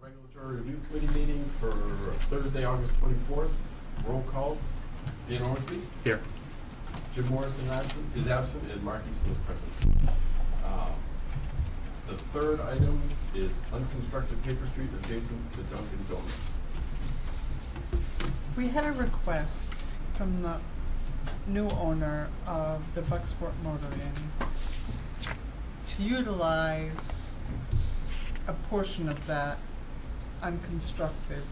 Regulatory Review Committee meeting for Thursday, August 24th. Roll call. Dan Ormsby. Here. Jim Morrison is absent, and Mark Eastman is present. The third item is unconstructed Paper Street adjacent to Dunkin' Donuts. We had a request from the new owner of the Bucksport Motor Inn to utilize a portion of that unconstructed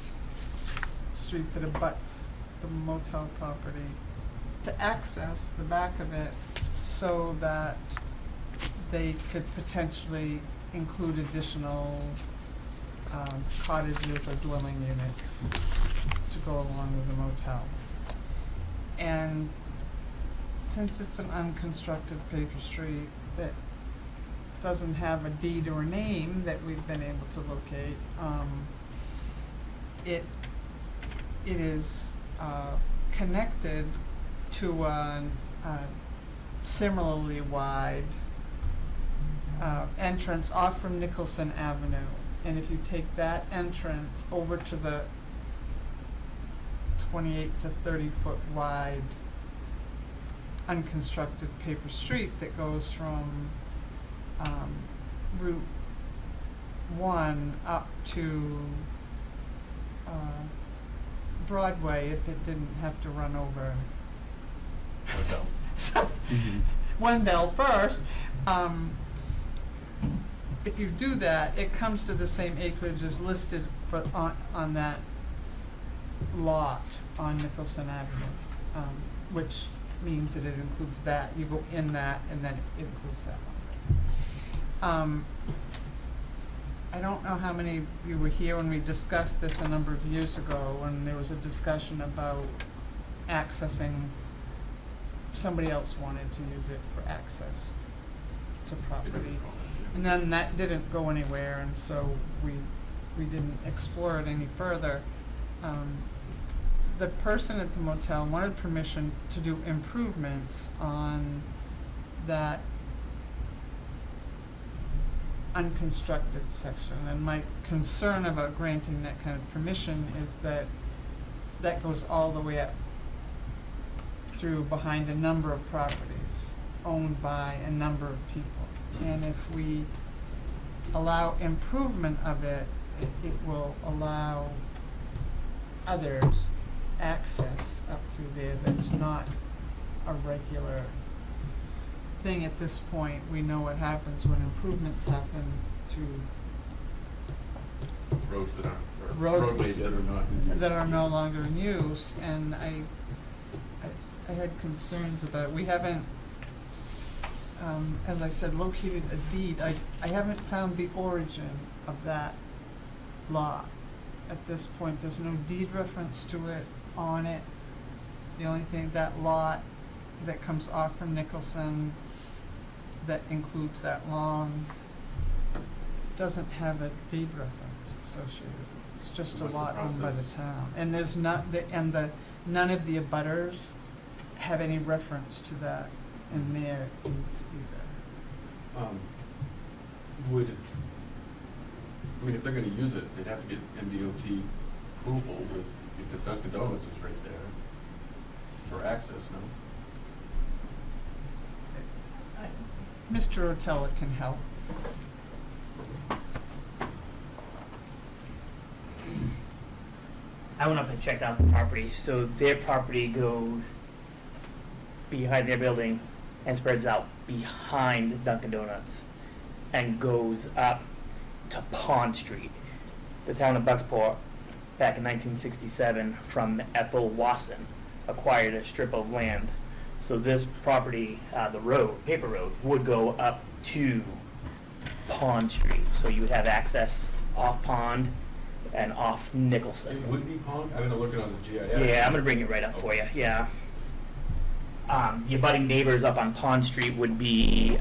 street that abuts the motel property to access the back of it so that they could potentially include additional cottages or dwelling units to go along with the motel. And since it's an unconstructed paper street that doesn't have a deed or a name that we've been able to locate, it is connected to a similarly wide entrance off from Nicholson Avenue. And if you take that entrance over to the 28 to 30 foot wide unconstructed paper street that goes from Route 1 up to Broadway, if it didn't have to run over Wendell first. If you do that, it comes to the same acreage as listed for on that lot on Nicholson Avenue, which means that it includes that. You go in that, and then it includes that one. I don't know how many of you were here when we discussed this a number of years ago, when there was a discussion about accessing, somebody else wanted to use it for access to property. And then that didn't go anywhere, and so we didn't explore it any further. The person at the motel wanted permission to do improvements on that unconstructed section, and my concern about granting that kind of permission is that that goes all the way up through behind a number of properties owned by a number of people. And if we allow improvement of it, it will allow others access up through there that's not a regular thing at this point. We know what happens when improvements happen to Roads that aren't, or roads roadways that are not in use. that are no longer in use, and I had concerns about it. We haven't, as I said, located a deed. I haven't found the origin of that lot. At this point, there's no deed reference to it on it. The only thing, that lot that comes off from Nicholson that includes that long doesn't have a deed reference associated with it. It's just a What's the lot owned by the process? town. And there's not, none of the abutters have any reference to that in their deeds either. If they're gonna use it, they'd have to get MDOT approval because Dunkin' Donuts is right there for access, no? Mr. Rotella can help. I went up and checked out the property. So their property goes behind their building and spreads out behind Dunkin' Donuts and goes up to Pond Street. The town of Bucksport, back in 1967, from Ethel Wasson, acquired a strip of land. So this property, the road, paper road, would go up to Pond Street. So you would have access off Pond and off Nicholson. It would be Pond? I'm gonna look it on the GIS. Yeah, I'm gonna bring it right up for you. Yeah. The abutting neighbors up on Pond Street would be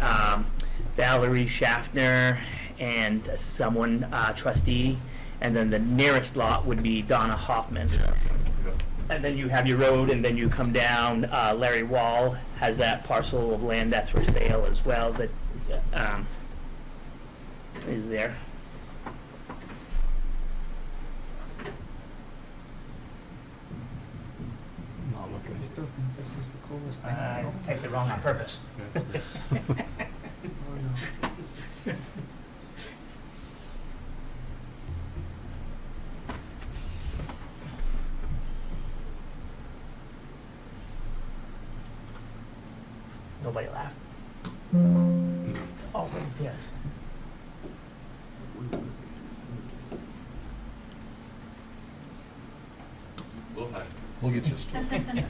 Valerie Schaffner and someone trustee, and then the nearest lot would be Donna Hoffman. Yeah. And then you have your road, and then you come down. Larry Wall has that parcel of land that's for sale as well. That is there. still think this is the coolest thing. I typed it wrong on purpose. Nobody laughed. Oh, what is this? We'll hide. We'll get you a story.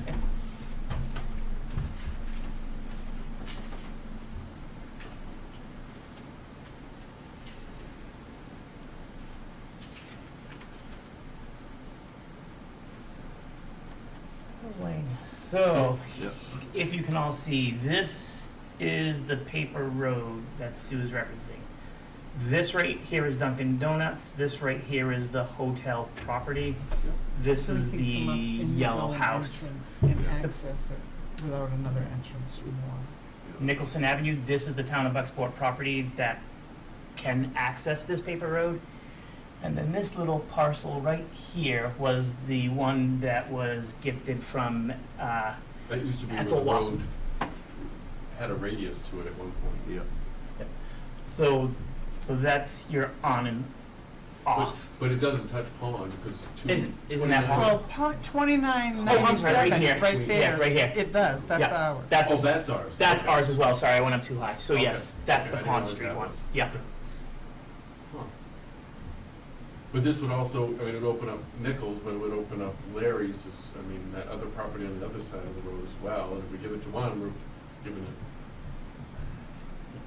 So, Yep. if you can all see, this is the paper road that Sue's referencing. This right here is Dunkin' Donuts. This right here is the hotel property. This So you is can the come up and use yellow all the house. entrance and access it without another entrance from water. Nicholson Avenue, this is the town of Bucksport property that can access this paper road. And then this little parcel right here was the one that was gifted from, That used to be where the Ethel Watson. road had a radius to it at one point. Yeah. so that's your on and off. But it doesn't touch pond because Isn't that pond? Well, part Oh, I'm sorry, 2997, right here. right there. Yeah, right here. It does, that's Yeah. ours. That's, Oh, that's ours. that's Okay. ours as well, sorry, I went up too high. So Okay. yes, that's Okay, the I didn't Pond realize Street that one. was. Yeah. Huh. But this would also, I mean, it would open up Nichols, but it would open up Larry's, I mean, that other property on the other side of the road as well. And if we give it to one, we're giving it,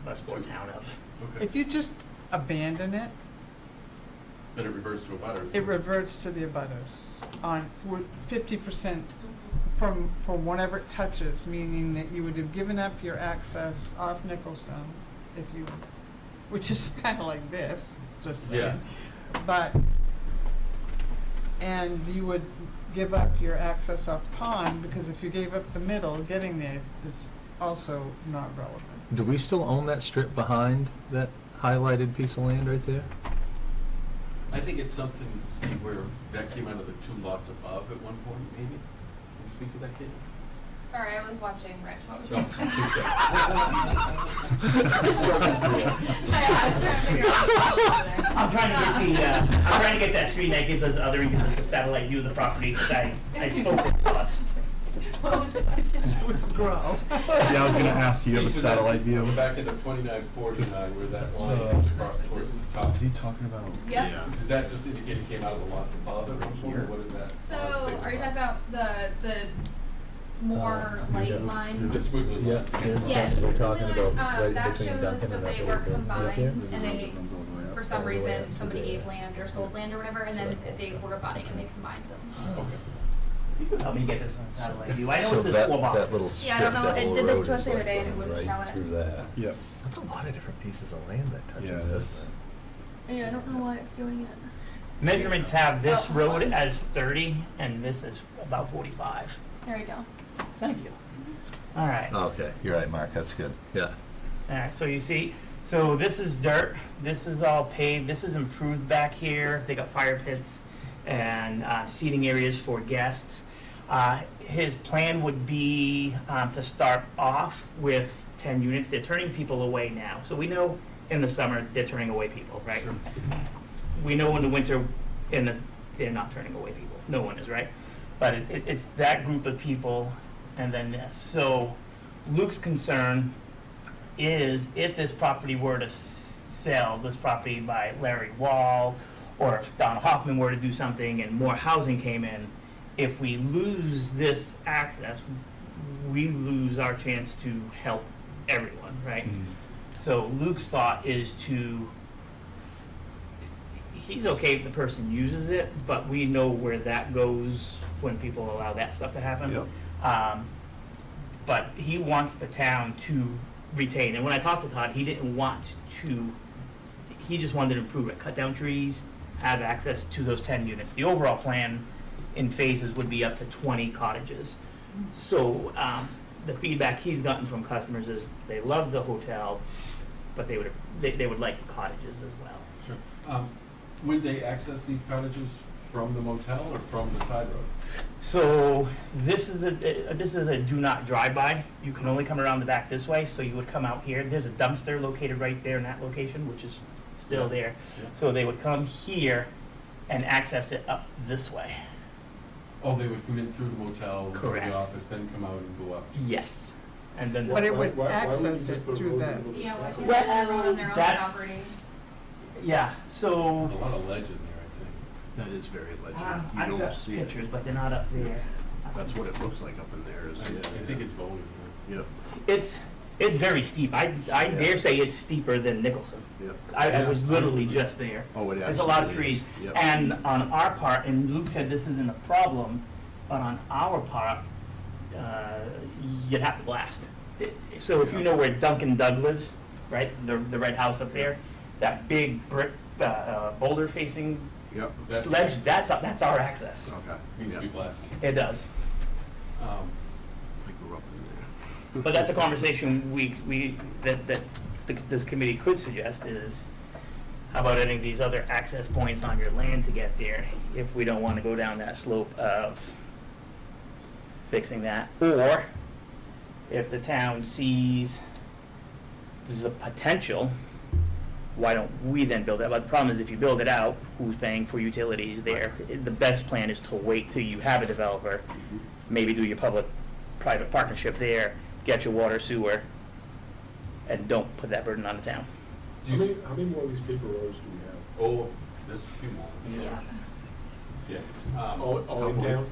Bucksport town of. okay. If you just abandon it, Then it reverts to a butter. it reverts to the abutters on 50% from whatever it touches, meaning that you would have given up your access off Nicholson if you, which is kind of like this, just saying. But, and you would give up your access off Pond, because if you gave up the middle, getting there is also not relevant. Do we still own that strip behind that highlighted piece of land right there? I think it's something, Steve, where that came out of the two lots above at one point, maybe? Can you speak to that, Kate? Sorry, I was watching Rich. What was No, your I was trying to figure out what was over there. I'm trying to get that screen that gives us other, gives us the satellite view of the property, 'cause I spoke with Todd. What was the question? It was grow. Yeah, I was gonna ask, do you have a Steve, was that satellite view? On the back end of 2949, where that line goes across towards the top. Is he talking about? Yep. Does that just indicate it came out of the lots above at one point, or what is that? So, are you talking about the more light line? The squiggly line? Yes, We're it's talking really, about right that between shows Dunkin' that and they that were little building right there. combined and they, for some All the way reason, up to somebody there. gave land or sold land or whatever, and then they were abutting and they combined them. Okay. You could help me get this on satellite view. I know So it's this that, four boxes. that little strip, Yeah, I don't know. that It little did this road to us is the other like day and it going wouldn't right show it. through that. Yep. That's a lot of different pieces of land that touches Yeah, it this. is. Yeah, I don't know why it's doing it. Measurements have this Oh, road hold on. as 30 and this is about 45. There we go. Thank you. All right. Okay, you're right, Mark, that's good, yeah. All right, so you see, so this is dirt, this is all paved, this is improved back here. They got fire pits and seating areas for guests. His plan would be to start off with 10 units. They're turning people away now. So we know in the summer they're turning away people, right? Sure. We know in the winter they're not turning away people. No one is, right? But it's that group of people and then this. So Luke's concern is if this property were to sell, this property by Larry Wall, or if Don Hoffman were to do something and more housing came in, if we lose this access, we lose our chance to help everyone, right? So Luke's thought is he's okay if the person uses it, but we know where that goes when people allow that stuff to happen. Yep. But he wants the town to retain, and when I talked to Todd, he didn't want to, he just wanted to improve it, cut down trees, have access to those 10 units. The overall plan in phases would be up to 20 cottages. So the feedback he's gotten from customers is they love the hotel, but they would like cottages as well. Sure. Would they access these cottages from the motel or from the side road? So this is a do not drive by. You can only come around the back this way, so you would come out here. There's a dumpster located right there in that location, which is still there. Yeah. So they would come here and access it up this way. Oh, they would come in through the motel, go to Correct. the office, then come out and go up. Yes. And then But the, it would Why wouldn't you access just it put a through road that. in the middle of Yeah, the why street? can't they run on their own property? that's, yeah, There's so, a lot of ledge in there, I think. That is very legend. I've You got don't see it. pictures, but they're not up there. That's what it looks like up in there. I think it's bony. Yep, It's very steep. I Yeah. dare say it's steeper than Nicholson. yep. I was literally just there. Oh, it There's a lot of absolutely is. trees. Yep. And on our part, and Luke said this isn't a problem, but on our part, you'd have to blast. So if you know where Duncan Doug lives, right, the red house up there, that big brick boulder facing Yep, That's ledge, that's our access. okay. Needs to be Yep. blasted. It does. Um, I grew up in there. But that's a conversation this committee could suggest is, how about any of these other access points on your land to get there, if we don't want to go down that slope of fixing that? Or if the town sees the potential, why don't we then build it? But the problem is, if you build it out, who's paying for utilities there? The best plan is to wait till you have a developer, maybe do your public-private partnership there, get your water, sewer, and don't put that burden on the town. do you, How many more of these paper roads do we have? oh, there's a few more. Yeah. Yeah. All in town?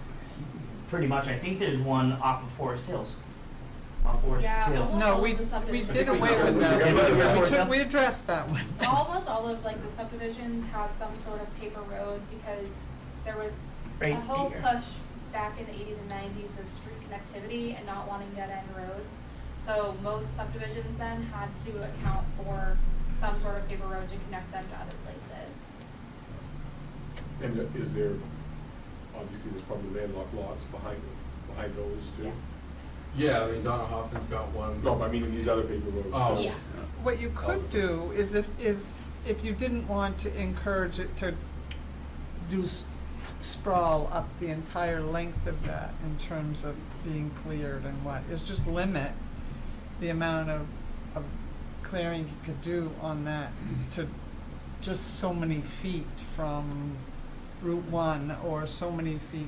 Pretty much, I think there's one off of Forest Hills. Off Forest Yeah, Hill. almost No, all we of the subdivisions. did away we with did that. away with that. We addressed that one. Almost all of like the subdivisions have some sort of paper road because there was a Right whole here. push back in the 80s and 90s of street connectivity and not wanting dead-end roads. So most subdivisions then had to account for some sort of paper road to connect them to other places. And is there, obviously, there's probably landlocked lots behind those too? Yeah. Yeah, I mean, Donna Hoffman's got one. No, but I mean, in these other paper roads. Oh. too. Yeah. What you could do is if you didn't want to encourage it to do sprawl up the entire length of that in terms of being cleared and what, is just limit the amount of clearing you could do on that to just so many feet from Route 1 or so many feet,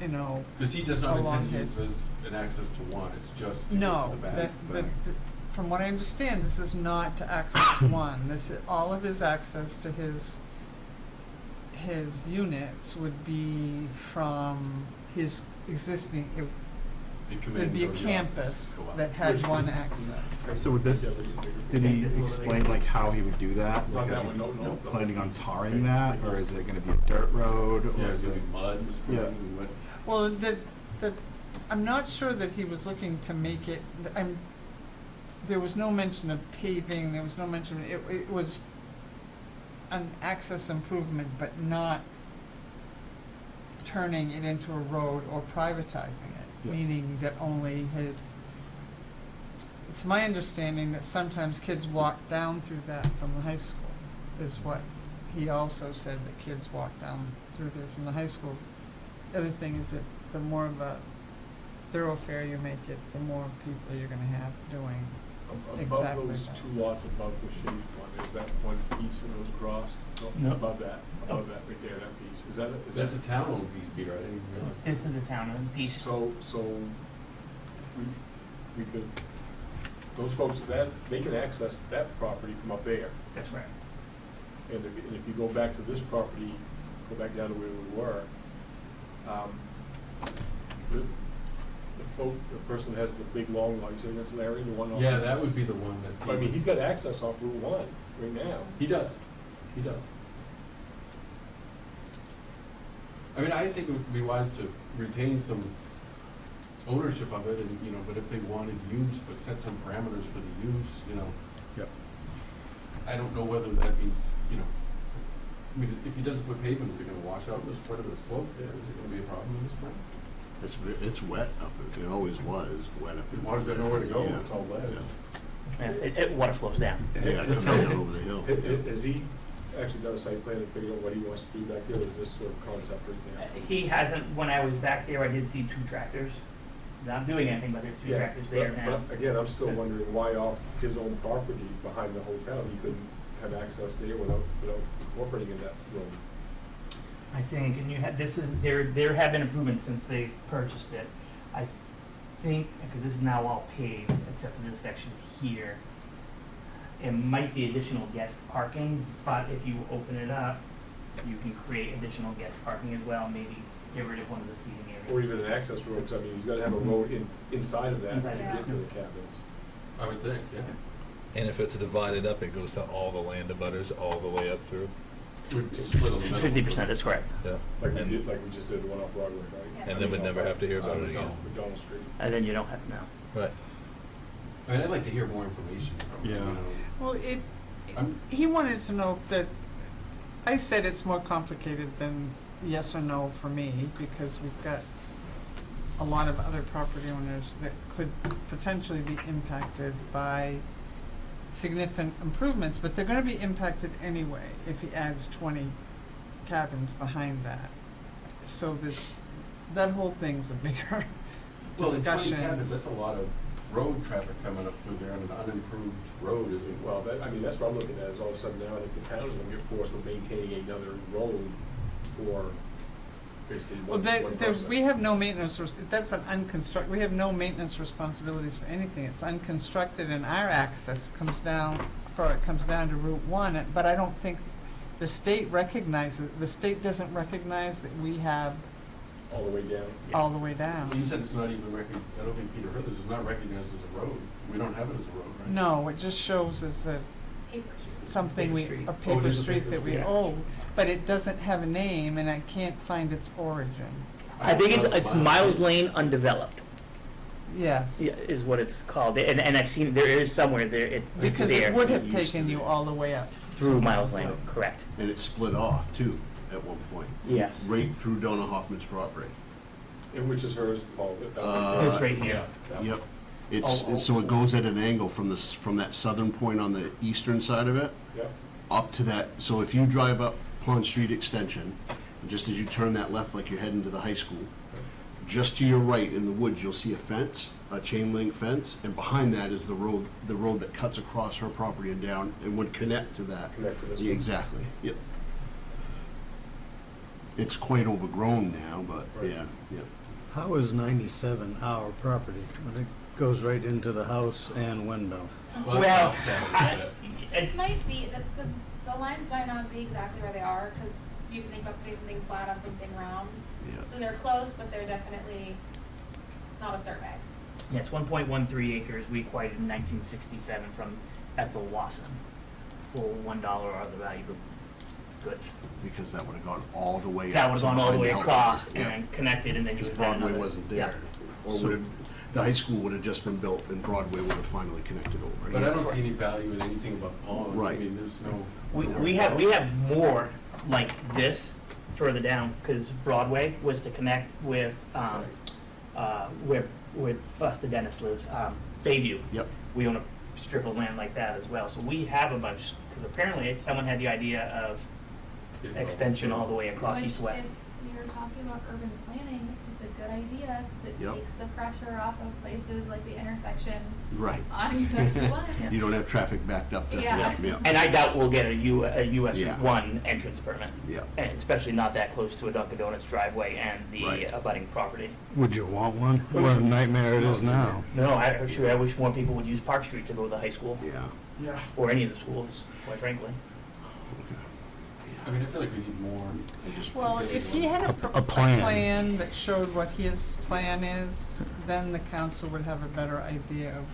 you know. Because he does not Along intend to use his- this an access to one, it's just to get to No, the back. from what I understand, this is not to access one. This is, all of his access to his units would be from his existing, It come it in, would be a go to the campus office, go out. that had one access. Right. So with this, Yeah, but- did he explain like how he would do that? Not Like, that is one, he no. planning on tarring that, or is it gonna be a dirt road, Yeah, or it's is gonna it? be mud and spring Yeah. and what. Well, I'm not sure that he was looking to make it, there was no mention of paving, there was no mention, it was an access improvement, but not turning it into a road or privatizing it, Yeah. meaning that only it's my understanding that sometimes kids walk down through that from the high school, is what he also said, that kids walk down through there from the high school. The other thing is that the more of a thoroughfare you make it, the more people you're gonna have doing. Exactly Above those that. two lots above the shaded one, is that one piece of those crossed? No. Above that, right there, that piece, is that? That's a town-owned piece, Peter, I didn't even realize. that. This is a town-owned piece. So, we could, those folks, they can access that property from up there. That's right. And if you go back to this property, go back down to where we were, the person that has the big long lot, you say that's Larry, the one off? Yeah, that would be the one that. But I mean, he's got access off Route 1 right now. He does, he does. I mean, I think it would be wise to retain some ownership of it and, you know, but if they wanted use, but set some parameters for the use, you know. Yep. I don't know whether that means, you know, I mean, if he doesn't put pavement, is it gonna wash out this part of the slope there? Is it gonna be a problem in the spring? It's wet up, it always was wet up. The water's got nowhere to go, Yeah. it's all ledge. Water flows down. Yeah, it comes down over the hill. Has he actually done a site plan and figured out what he wants to do back there, or is this sort of concept right now? He hasn't, when I was back there, I did see 2 tractors. Not doing anything, but there's 2 Yeah, tractors there but- now. But again, I'm still wondering why off his own property behind the hotel, he couldn't have access there without incorporating in that road. I think, and you had, this is, there have been improvements since they purchased it. I think, because this is now all paved, except for this section here, it might be additional guest parking, but if you open it up, you can create additional guest parking as well, maybe get rid of one of the seating Or areas. even an access road, 'cause I mean, he's gotta have a road inside of that Inside to the get to the cabins. I would think, yeah. And if it's divided up, it goes to all the land abutters all the way up through. We'd just split on the middle. 50%, that's correct. Yeah. Like we And- did, like we just did the one off Broadway, right? Yeah. And then we'd never have to hear about it again. McDonald Street. And then you don't have to know. Right. I mean, I'd like to hear more information from him, Yeah. you know. Well, I'm- he wanted to know that, I said it's more complicated than yes or no for me, because we've got a lot of other property owners that could potentially be impacted by significant improvements, but they're gonna be impacted anyway if he adds 20 cabins behind that. So that whole thing's a bigger Well, the 20 discussion. cabins, that's a lot of road traffic coming up through there on an unimproved road, isn't Well, that, I mean, that's what I'm looking at, is all of a sudden now I think the town is gonna get forced with maintaining another road for basically Well, one person. we have no maintenance, that's an we have no maintenance responsibilities for anything. It's unconstructed and our access comes down to Route 1, but I don't think the state doesn't recognize that we have All the way down. all the way Well, down. you said it's not even I don't think Peter Hurley's is not recognized as a road. We don't have it as a road, right? No, it just shows as Paper street. something Paper street. a Oh, it paper is a street paper that we street. own, but it doesn't have a name and I can't find its origin. I think thought it it's was Miles Lane undeveloped, Yes. yeah, is what it's called. And I've seen, there is somewhere there, it's Because there. it would have It used to taken you be. all the way up. Through Miles Lane, correct. And it split off too, at one point. Yes. Right through Donna Hoffman's property. And which is hers, Paul? It's right here. Yep. Oh, So it goes at an angle from that southern point on the eastern side of it, Yeah, up to that, so if you drive up Pond Street Extension, just as you turn that left like you're heading to the high school, just to your right in the woods, you'll see a fence, a chain link fence, and behind that is the road that cuts across her property and down and would connect to that. connect to this one. Yeah, exactly, yep. It's quite overgrown now, but Right. yeah. How is 97 our property? When it goes right into the house and windmill. Well, Well, it's offset a little bit. It might be, the lines might not be exactly where they are, because you can think about putting something flat on something round. Yeah. So they're close, but they're definitely not a survey. Yeah, it's 1.13 acres. We acquired it in 1967 from Ethel Wasson for $1 of the value of goods. Because that would have gone all the way up. That would have to gone all the way behind across Helsingborg. Yeah. and connected, and then you Because would have Broadway another. wasn't Yeah. there. Or would have, the high school would have just been built and Broadway would have finally connected over. But I Yeah. don't see any value in anything above pond. Right. I mean, there's no. We have more like this further down, because Broadway was to connect with where Buster Dennis lives, Bayview. Yep. We own a strip of land like that as well, so we have a bunch, because apparently someone had the idea of extension all the way across Which, east to west. if you're talking about urban planning, it's a good idea, because it Yep. takes the pressure off of places like the intersection Right. on US one. Yeah. You don't have traffic backed up there. Yeah. Yeah. And I doubt we'll get a US Yeah. 1 entrance permit, Yeah. and especially not that close to a Dunkin' Donuts driveway and the Right. abutting property. Would you want one? What a nightmare it is now. No, I wish more people would use Park Street to go to the high school, Yeah. Yeah. or any of the schools, quite frankly. I mean, I feel like we need more. Well, if he had A plan. plan that showed what his plan is, then the council would have a better idea of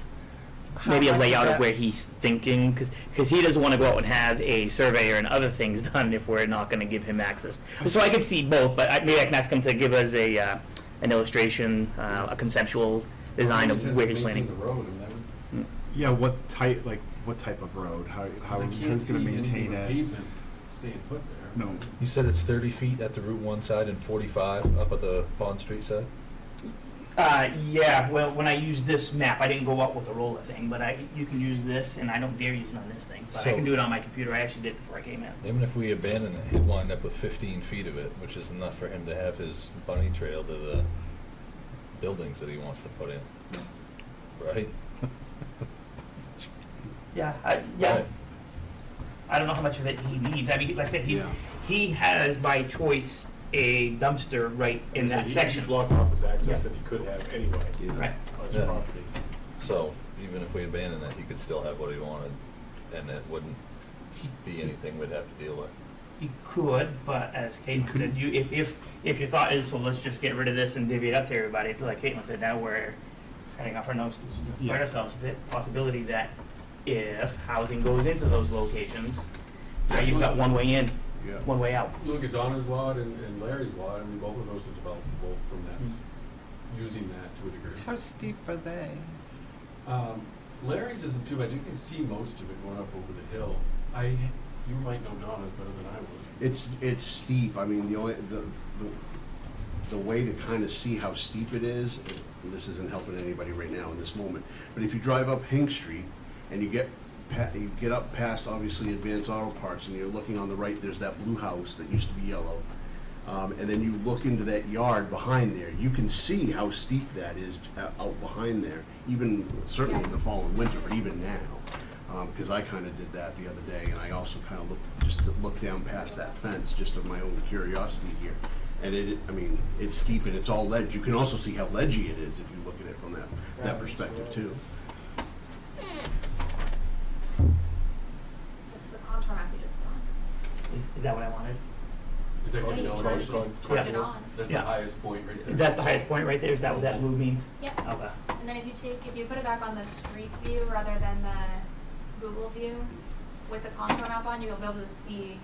how Maybe a much layout of that- where he's thinking, because he doesn't want to go out and have a surveyor and other things done if we're not going to give him access. So I could see both, but maybe I can ask him to give us an illustration, a conceptual design of where he's planning. The road, and that would, Yeah, what type of road? How I can't who's see gonna anything maintain but it? pavement staying put there. No. You said it's 30 feet at the Route 1 side and 45 up at the Pond Street side? Yeah, well, when I used this map, I didn't go out with the roller thing, but you can use this, and I know they're using on this thing, but I So- can do it on my computer. I actually did it before I came in. Even if we abandon it, he'd wind up with 15 feet of it, which is enough for him to have his bunny trail to the buildings that he wants to put in. Right? Yeah, Right. I don't know how much of it he needs. I mean, like I said, Yeah. he has by choice a dumpster right in So that he section. blocked off his access Yeah. that he could have anyway Right. on his Yeah. property. So even if we abandon it, he could still have what he wanted, and it wouldn't be anything we'd have to deal with. You could, but as Caitlin said, if your thought is, so let's just get rid of this and divvy it up to everybody, like Caitlin said, now we're cutting off our nose to spread ourselves the possibility that if housing goes into those locations, now you've got one way in, Yeah. one way out. Look at Donna's lot and Larry's lot, I mean, both of those are developable from that, using that to a degree. How steep are they? Larry's isn't too bad, you can see most of it going up over the hill. You might know Donna's better than I would. It's steep. I mean, the way to kind of see how steep it is, and this isn't helping anybody right now in this moment, but if you drive up Hink Street and you get up past obviously Advanced Auto Parts and you're looking on the right, there's that blue house that used to be yellow. And then you look into that yard behind there, you can see how steep that is out behind there, even certainly in the fall and winter, but even now. Because I kind of did that the other day, and I also kind of looked down past that fence, just of my own curiosity here. And I mean, it's steep and it's all ledge. You can also see how ledgy it is if you look at it from that perspective too. It's the contour map you just put on. Is that what I wanted? Is that Yeah, getting you elevation? turned it on. That's the Yeah. highest point right there. That's the highest point right there, is that what that blue means? Yep. Okay. And then if you put it back on the street view rather than the Google view, with the contour map on, you'll be able to see.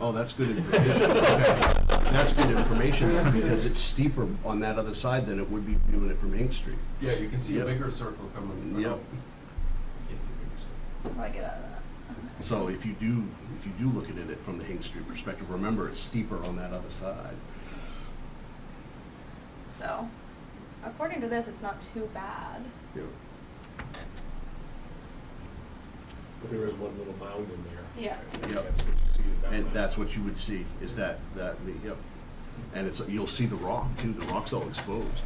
Oh, that's good information. Okay. That's good information then, because it's steeper on that other side than it would be viewing it from Hink Street. Yeah, you can see a Yep. bigger circle coming. Yep. Can't see a bigger circle. I get out of that. So if you do look at it from the Hink Street perspective, remember it's steeper on that other side. So, according to this, it's not too bad. Yeah. But there is one little mound in there. Yeah. And Yep. that's what you see is that And mound. that's what you would see, is that, yep. And you'll see the rock too, the rock's all exposed.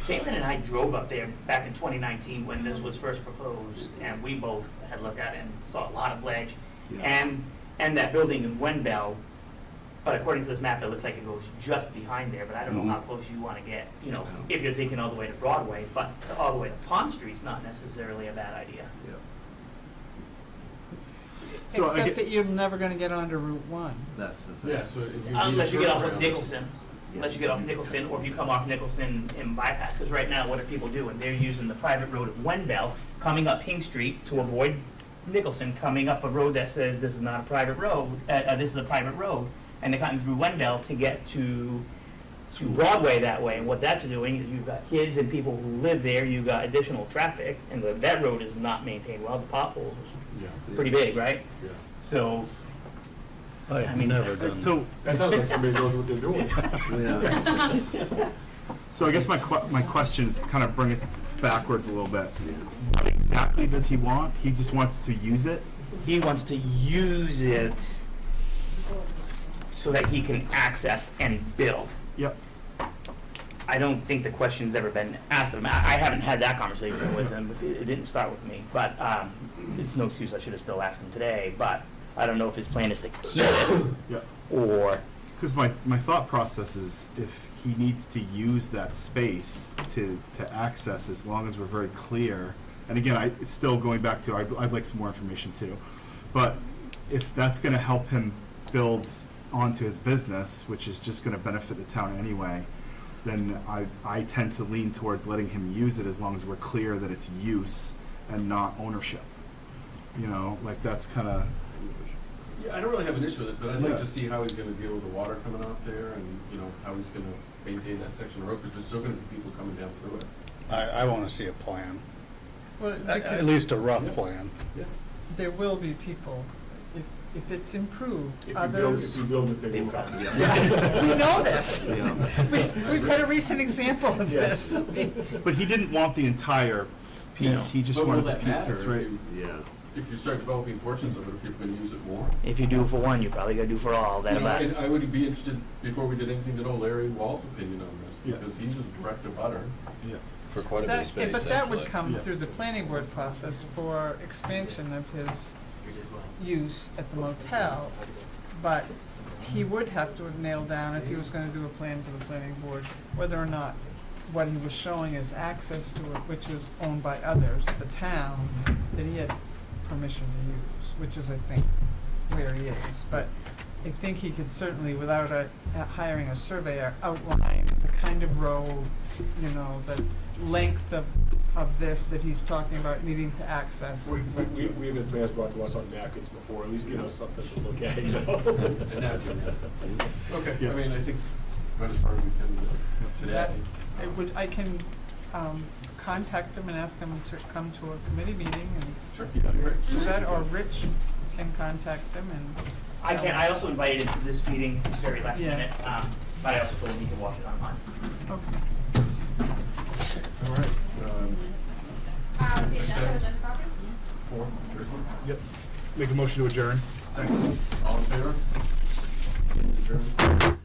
Caitlin and I drove up there back in 2019 when this was first proposed, and we both had looked at it and saw a lot of ledge. Yeah. And that building in Wendell, but according to this map, it looks like it goes just behind there, but I don't know how Mhm. close you want to get, Yeah. if you're thinking all the way to Broadway, but all the way to Pond Street's not necessarily a bad idea. Yeah. So I Except get- that you're never gonna get onto Route 1. That's the thing. Yeah, so if you need Unless a you get off turnaround, of Nicholson, Yeah. unless you get off Nicholson, or if you come off Nicholson and bypass, because right now, what are people doing? They're using the private road of Wendell, coming up Pink Street to avoid Nicholson, coming up a road that says this is not a private road, this is a private road, and they're cutting through Wendell to get to Broadway that way. And what that's doing is you've got kids and people who live there, you've got additional traffic, and that road is not maintained well. The potholes Yeah. are pretty big, right? Yeah. So, I I've mean, never done. So, That sounds like somebody knows what they're doing. Yeah. so I guess my question, to kind of bring it backwards a little bit, Yeah. what exactly does he want? He just wants to use it? he wants to use it so that he can access and build. Yep. I don't think the question's ever been asked of him. I haven't had that conversation with him. It didn't start with me, but it's no excuse. I should have still asked him today, but I don't know if his plan is to keep it Yep. or, Because my thought process is if he needs to use that space to access, as long as we're very clear, and again, still going back to, I'd like some more information too, but if that's going to help him build onto his business, which is just going to benefit the town anyway, then I tend to lean towards letting him use it as long as we're clear that it's use and not ownership. You know, like that's kind of, Yeah, I don't really have an issue with it, but I'd like Yeah. to see how he's gonna deal with the water coming off there and, how he's gonna maintain that section of road, because there's still gonna be people coming down through it. I want to see a plan, Well, at least a rough Yeah. plan. Yeah. there will be people if it's improved, If others. you build it, they will come. We know this. Yeah. We've had a recent example of Yes. this. But he didn't want the entire piece, he just But will wanted the that pieces, matter right? Yeah. if you start developing portions of it, are people gonna use it more? If you do it for one, you're probably gonna do for all, that You know, about. and I would be interested, before we did anything, to know Larry Wall's opinion on this, Yeah. because he's a direct abutter. Yeah. For quite a bit of space, But that would actually. come Yeah. through the planning board process for expansion of his use at the motel. But he would have to have nailed down, if he was gonna do a plan for the planning board, whether or not what he was showing as access to it, which was owned by others, the town, that he had permission to use, which is, I think, where he is. But I think he could certainly, without hiring a surveyor, outline the kind of road, you know, the length of this that he's talking about needing to access. We have had plans brought to us on napkins before, at least give us something to look at, you know? And that, okay, Yeah. I mean, I think, as far as we can Is today. that, I can contact him and ask him to come to a committee meeting and Sure, yeah, great. do that, or Rich can contact him and. I can, I also invited him to this meeting, it's very last Yeah. minute, but I also told him he can watch it online. Okay. All right, The agenda, agenda copy? 4, Yep. Make a motion to adjourn. second, all in favor? Adjourned.